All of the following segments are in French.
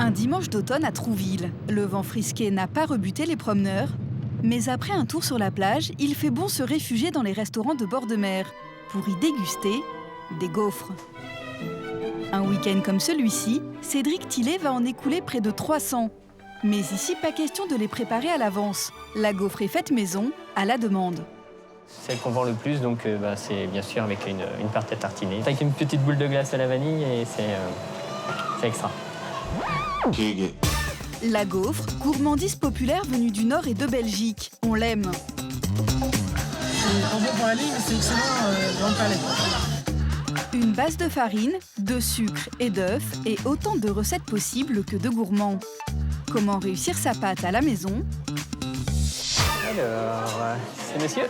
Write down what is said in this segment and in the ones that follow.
Un dimanche d'automne à Trouville, le vent frisqué n'a pas rebuté les promeneurs, mais après un tour sur la plage, il fait bon se réfugier dans les restaurants de bord de mer pour y déguster des gaufres. Un week-end comme celui-ci, Cédric Tillet va en écouler près de 300. Mais ici, pas question de les préparer à l'avance. La gaufre est faite maison, à la demande. Celle qu'on vend le plus, donc c'est bien sûr avec une pâte à tartiner. Avec une petite boule de glace à la vanille et c'est extra. La gaufre, gourmandise populaire venue du Nord et de Belgique. On l'aime. C'est pas bon pour la ligne, mais c'est excellent dans le palais. Une base de farine, de sucre et d'œufs et autant de recettes possibles que de gourmands. Comment réussir sa pâte à la maison? Alors, c'est monsieur.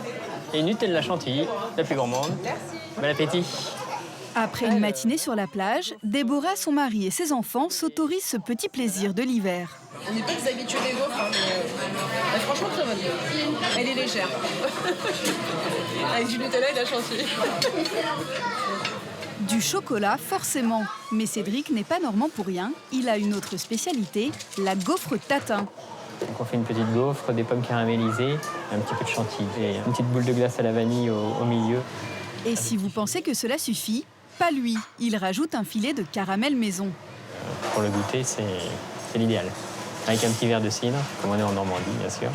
Et Nutella chantilly, la plus gourmande. Bon appétit. Après une matinée sur la plage, Déborah, son mari et ses enfants s'autorisent ce petit plaisir de l'hiver. On n'est pas des habitués des gaufres, hein, mais elle est franchement très bonne. Elle est légère. Avec du Nutella et de la chantilly. Du chocolat, forcément. Mais Cédric n'est pas normand pour rien. Il a une autre spécialité, la gaufre tatin. Donc on fait une petite gaufre, des pommes caramélisées, un petit peu de chantilly et une petite boule de glace à la vanille au milieu. Et si vous pensez que cela suffit, pas lui. Il rajoute un filet de caramel maison. Pour le goûter, c'est l'idéal. Avec un petit verre de cidre, comme on est en Normandie, bien sûr.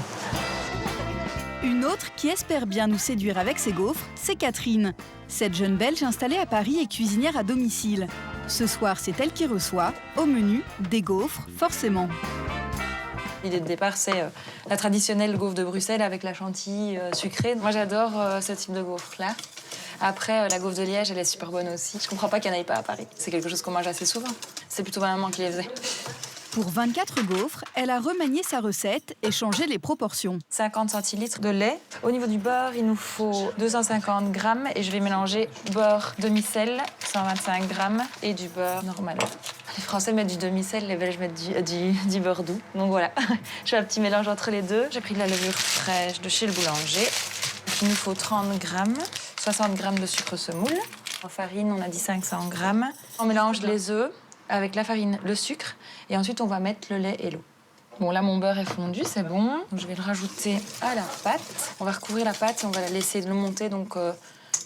Une autre qui espère bien nous séduire avec ses gaufres, c'est Catherine. Cette jeune Belge installée à Paris est cuisinière à domicile. Ce soir, c'est elle qui reçoit, au menu, des gaufres, forcément. L'idée de départ, c'est la traditionnelle gaufre de Bruxelles avec la chantilly sucrée. Moi, j'adore ce type de gaufre-là. Après, la gaufre de Liège, elle est super bonne aussi. Je comprends pas qu'il n'y en ait pas à Paris. C'est quelque chose qu'on mange assez souvent. C'est plutôt ma maman qui les faisait. Pour 24 gaufres, elle a remanié sa recette et changé les proportions. 50 centilitres de lait. Au niveau du beurre, il nous faut 250 grammes et je vais mélanger beurre demi-sel, 125 grammes, et du beurre normal. Les Français mettent du demi-sel, les Belges mettent du beurre doux. Donc voilà, je fais un petit mélange entre les deux. J'ai pris de la levure fraîche de chez le boulanger. Il nous faut 30 grammes, 60 grammes de sucre semoule. En farine, on a dit 500 grammes. On mélange les œufs avec la farine, le sucre, et ensuite on va mettre le lait et l'eau. Bon, là, mon beurre est fondu, c'est bon. Donc, je vais le rajouter à la pâte. On va recouvrir la pâte et on va la laisser le monter donc,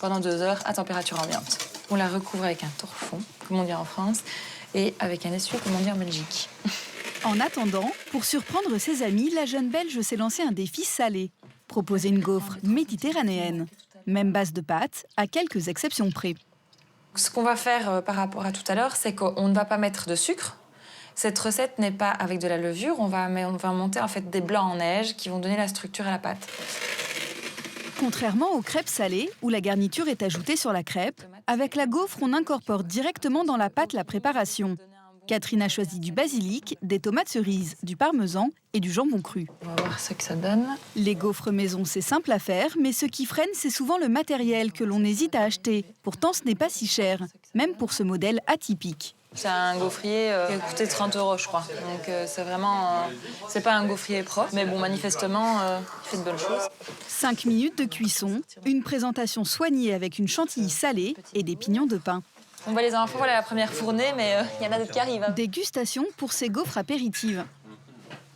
pendant 2 heures à température ambiante. On la recouvre avec un torchon, comme on dit en France, et avec un essuie, comme on dit en Belgique. En attendant, pour surprendre ses amis, la jeune Belge s'est lancée un défi salé. Proposer une gaufre méditerranéenne. Même base de pâte, à quelques exceptions près. Ce qu'on va faire par rapport à tout à l'heure, c'est qu'on ne va pas mettre de sucre. Cette recette n'est pas avec de la levure. On va monter en fait des blancs en neige qui vont donner la structure à la pâte. Contrairement aux crêpes salées, où la garniture est ajoutée sur la crêpe, avec la gaufre, on incorpore directement dans la pâte la préparation. Catherine a choisi du basilic, des tomates cerises, du parmesan et du jambon cru. On va voir ce que ça donne. Les gaufres maison, c'est simple à faire, mais ce qui freine, c'est souvent le matériel que l'on hésite à acheter. Pourtant, ce n'est pas si cher, même pour ce modèle atypique. C'est un gaufrier qui a coûté 30 €, je crois. Donc c'est vraiment... c'est pas un gaufrier propre, mais bon, manifestement, il fait de bonnes choses. 5 minutes de cuisson, une présentation soignée avec une chantilly salée et des pignons de pain. On voit les enfants, voilà la première fournée, mais il y en a d'autres qui arrivent. Hein. Dégustation pour ces gaufres apéritives.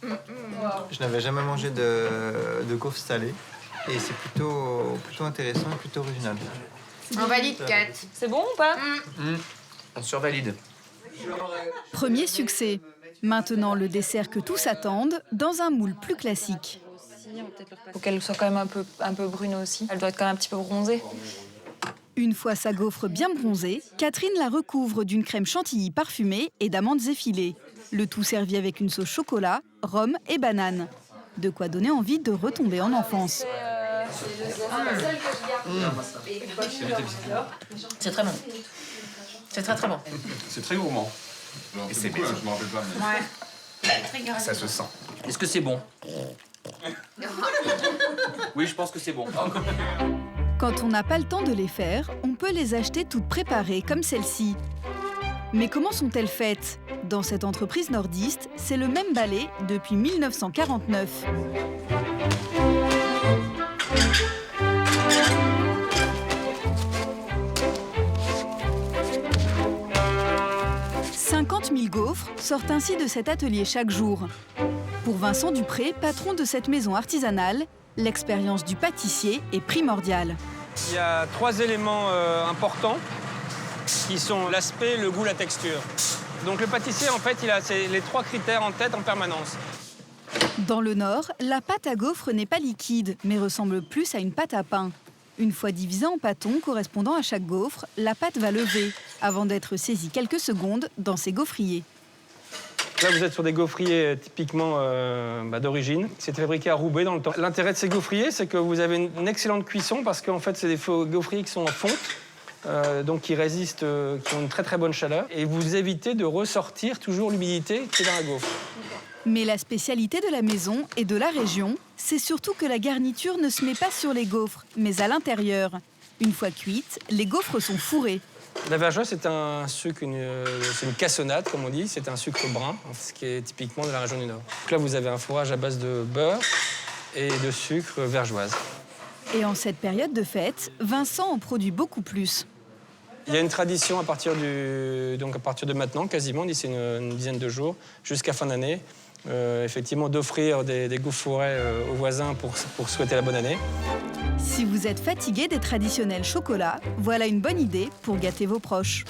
Je n'avais jamais mangé de gaufres salées et c'est plutôt intéressant et plutôt original. On valide 4. C'est bon ou pas? On survalide. Premier succès. Maintenant, le dessert que tous attendent, dans un moule plus classique. Il faut qu'elle soit quand même un peu brune aussi. Elle doit être quand même un petit peu bronzée. Une fois sa gaufre bien bronzée, Catherine la recouvre d'une crème chantilly parfumée et d'amandes effilées. Le tout servi avec une sauce chocolat, rhum et banane. De quoi donner envie de retomber en enfance. C'est très bon. C'est très très bon. C'est très gourmand. Et c'est bien. Je m'en rappelle pas. Mais... Ouais. Très grave. Ça se sent. Est-ce que c'est bon? Oui, je pense que c'est bon. Quand on n'a pas le temps de les faire, on peut les acheter toutes préparées, comme celle-ci. Mais comment sont-elles faites? Dans cette entreprise nordiste, c'est le même balai depuis 1949. « 50 000 gaufres sortent ainsi de cet atelier chaque jour. Pour Vincent Dupré, patron de cette maison artisanale, l'expérience du pâtissier est primordiale. Il y a 3 éléments importants qui sont l'aspect, le goût, la texture. Donc le pâtissier, en fait, il a les 3 critères en tête en permanence. Dans le Nord, la pâte à gaufres n'est pas liquide, mais ressemble plus à une pâte à pain. Une fois divisée en pâtons correspondant à chaque gaufre, la pâte va lever, avant d'être saisie quelques secondes dans ces gaufriers. Là, vous êtes sur des gaufriers typiquement d'origine. C'est fabriqué à Roubaix dans le temps. L'intérêt de ces gaufriers, c'est que vous avez une excellente cuisson parce qu'en fait, c'est des gaufriers qui sont en fonte, donc qui résistent, qui ont une très très bonne chaleur. Et vous évitez de ressortir toujours l'humidité qui est dans la gaufre. Mais la spécialité de la maison et de la région, c'est surtout que la garniture ne se met pas sur les gaufres, mais à l'intérieur. Une fois cuites, les gaufres sont fourrées. La vergeoise, c'est un sucre, c'est une cassonade, comme on dit. C'est un sucre brun, ce qui est typiquement de la région du Nord. Donc là, vous avez un fourrage à base de beurre et de sucre vergeoise. Et en cette période de fête, Vincent en produit beaucoup plus. Il y a une tradition à partir de maintenant, quasiment, d'ici une dizaine de jours, jusqu'à fin d'année, effectivement, d'offrir des gaufres fourrées aux voisins pour souhaiter la bonne année. Si vous êtes fatigué des traditionnels chocolats, voilà une bonne idée pour gâter vos proches.